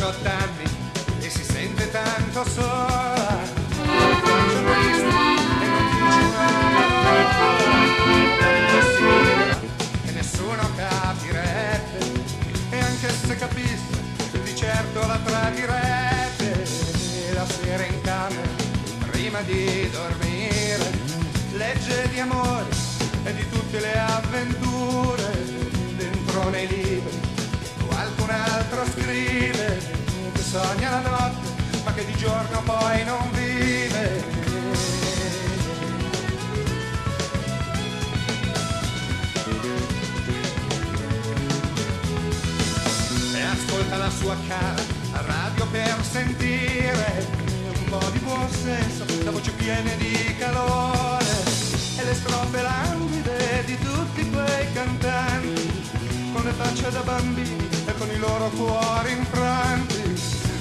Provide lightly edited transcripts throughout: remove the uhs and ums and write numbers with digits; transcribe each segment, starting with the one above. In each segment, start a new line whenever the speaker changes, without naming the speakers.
18 anni e si sente tanto sola. Faccio triste e non dice una parola e nessuno capirebbe, e anche se capisse di certo la tradirebbe. La sera in camera prima di dormire legge di amore e di tutte le avventure dentro nei libri. Qualcun altro scrive che sogna la notte ma che di giorno poi non vive. E ascolta la sua cara radio per sentire un po' di buon senso, la voce piena di calore e le strofe languide di tutti quei cantanti con le facce da bambini e con i loro cuori infranti.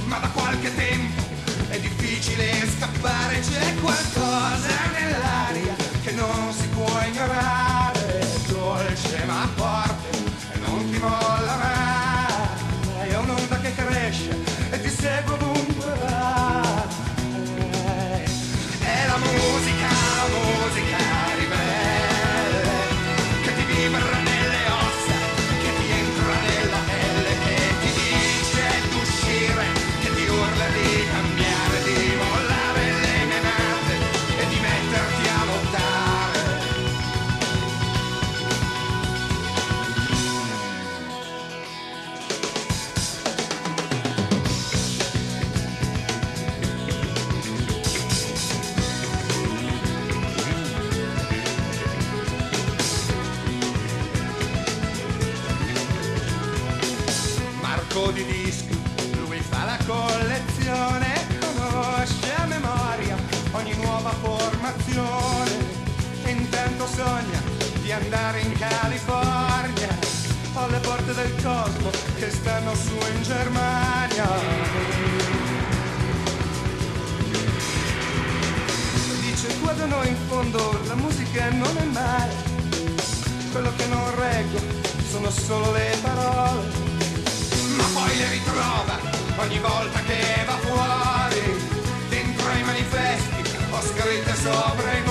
Ma da qualche tempo è difficile scappare, c'è qualcosa nell'aria che non si può ignorare, è dolce ma forte e non ti molla mai, è un'onda che cresce e ti segue ovunque vai. È la musica ribelle che ti vibra nelle ossa, che ti entra nella pelle, che ti dice d'uscire, che ti urla di cambiare, di mollare le menate e di metterti a lottare. Marco di dischi, lui fa la collezione, conosce a memoria ogni nuova formazione e intanto sogna di andare in California o alle porte del cosmo che stanno su in Germania. Dice qua da noi in fondo la musica non è male, quello che non reggo sono solo le parole, ma poi le ritrova ogni volta che va fuori, dentro ai manifesti ho scritte sopra i